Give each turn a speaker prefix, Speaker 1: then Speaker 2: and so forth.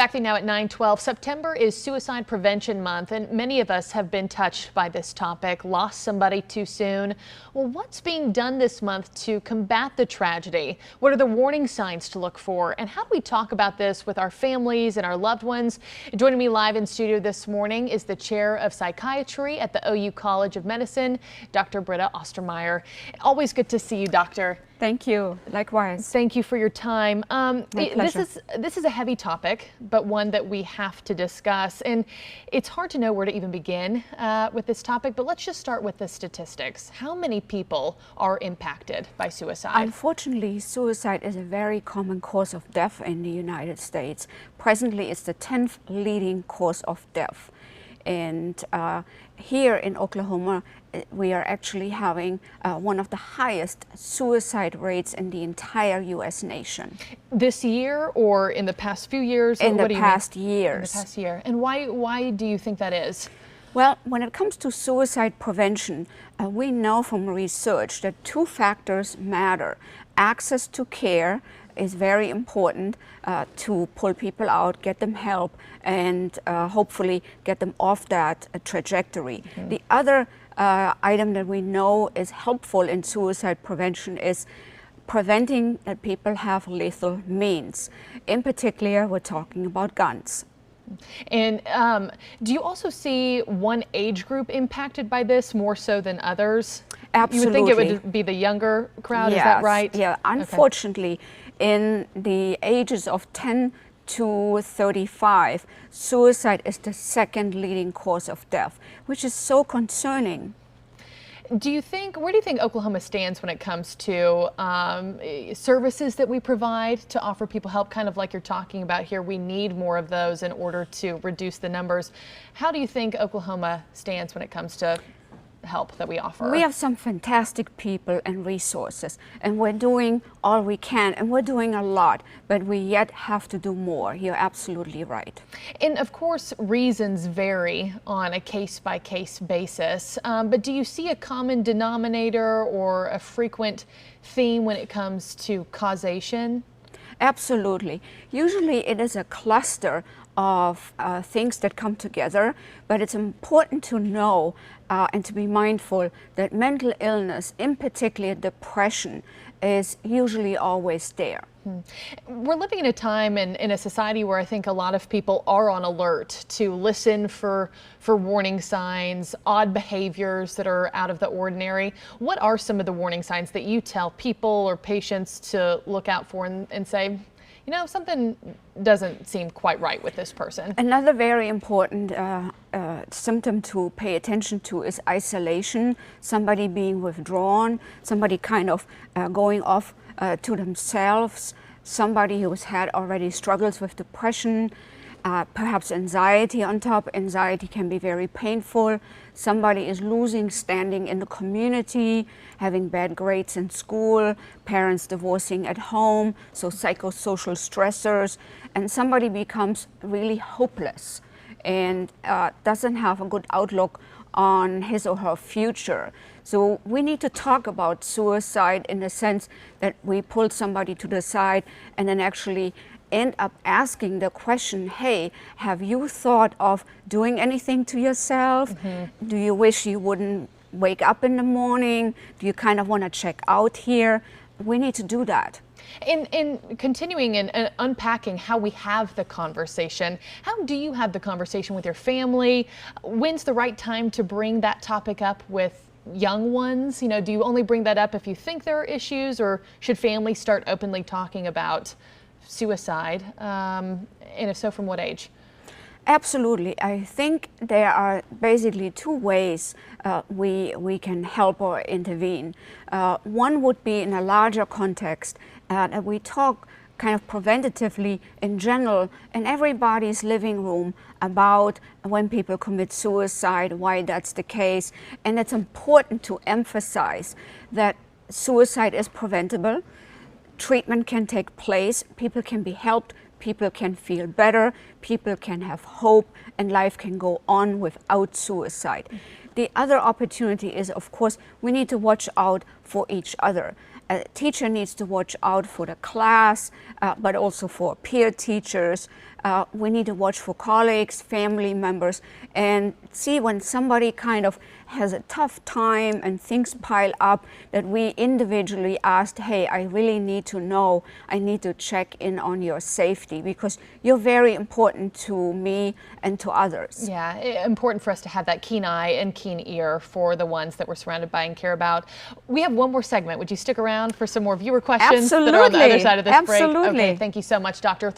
Speaker 1: Back now at 9:12. September is Suicide Prevention Month, and many of us have been touched by this topic, lost somebody too soon. Well, what's being done this month to combat the tragedy? What are the warning signs to look for? And how do we talk about this with our families and our loved ones? Joining me live in studio this morning is the Chair of Psychiatry at the OU College of Medicine, Dr. Britta Ostermeier. Always good to see you, Doctor.
Speaker 2: Thank you. Likewise.
Speaker 1: Thank you for your time.
Speaker 2: My pleasure.
Speaker 1: This is a heavy topic, but one that we have to discuss. And it's hard to know where to even begin with this topic, but let's just start with the statistics. How many people are impacted by suicide?
Speaker 2: Unfortunately, suicide is a very common cause of death in the United States. Presently, it's the 10th leading cause of death. And here in Oklahoma, we are actually having one of the highest suicide rates in the entire U.S. nation.
Speaker 1: This year or in the past few years?
Speaker 2: In the past years.
Speaker 1: In the past year. And why do you think that is?
Speaker 2: Well, when it comes to suicide prevention, we know from research that two factors matter. Access to care is very important to pull people out, get them help, and hopefully get them off that trajectory. Mm-hmm. The other item that we know is helpful in suicide prevention is preventing that people have lethal means. In particular, we're talking about guns.
Speaker 1: And do you also see one age group impacted by this more so than others?
Speaker 2: Absolutely.
Speaker 1: You would think it would be the younger crowd,
Speaker 2: Yes.
Speaker 1: Is that right?
Speaker 2: Yeah, unfortunately, in the ages of 10 to 35, suicide is the second leading cause of death, which is so concerning.
Speaker 1: Where do you think Oklahoma stands when it comes to services that we provide to offer people help, kind of like you're talking about here? We need more of those in order to reduce the numbers. How do you think Oklahoma stands when it comes to help that we offer?
Speaker 2: We have some fantastic people and resources, and we're doing all we can, and we're doing a lot, but we yet have to do more. You're absolutely right.
Speaker 1: And of course, reasons vary on a case-by-case basis, but do you see a common denominator or a frequent theme when it comes to causation?
Speaker 2: Absolutely. Usually it is a cluster of things that come together, but it's important to know and to be mindful that mental illness, in particular depression, is usually always there.
Speaker 1: We're living in a time and in a society where I think a lot of people are on alert to listen for warning signs, odd behaviors that are out of the ordinary. What are some of the warning signs that you tell people or patients to look out for and say, you know, something doesn't seem quite right with this person?
Speaker 2: Another very important symptom to pay attention to is isolation, somebody being withdrawn, somebody kind of going off to themselves, somebody who's had already struggles with depression, perhaps anxiety on top. Anxiety can be very painful. Somebody is losing standing in the community, having bad grades in school, parents divorcing at home, so psychosocial stressors, and somebody becomes really hopeless and doesn't have a good outlook on his or her future. So we need to talk about suicide in the sense that we pull somebody to the side and then actually end up asking the question, hey, have you thought of doing anything to yourself? Mm-hmm. Do you wish you wouldn't wake up in the morning? Do you kind of want to check out here? We need to do that.
Speaker 1: In continuing and unpacking how we have the conversation, how do you have the conversation with your family? When's the right time to bring that topic up with young ones? You know, do you only bring that up if you think there are issues, or should families start openly talking about suicide? And if so, from what age?
Speaker 2: Absolutely. I think there are basically two ways we can help or intervene. One would be in a larger context, that we talk kind of preventatively in general in everybody's living room about when people commit suicide, why that's the case. And it's important to emphasize that suicide is preventable. Treatment can take place, people can be helped, people can feel better, people can have hope, and life can go on without suicide. The other opportunity is, of course, we need to watch out for each other. A teacher needs to watch out for the class, but also for peer teachers, We need to watch for colleagues, family members, and see when somebody kind of has a tough time and things pile up, that we individually asked, hey, I really need to know, I need to check in on your safety because you're very important to me and to others.
Speaker 1: Yeah, important for us to have that keen eye and keen ear for the ones that we're surrounded by and care about. We have one more segment. Would you stick around for some more viewer questions that are on the other side of this break?
Speaker 2: Absolutely.
Speaker 1: Okay, thank you so much, Doctor.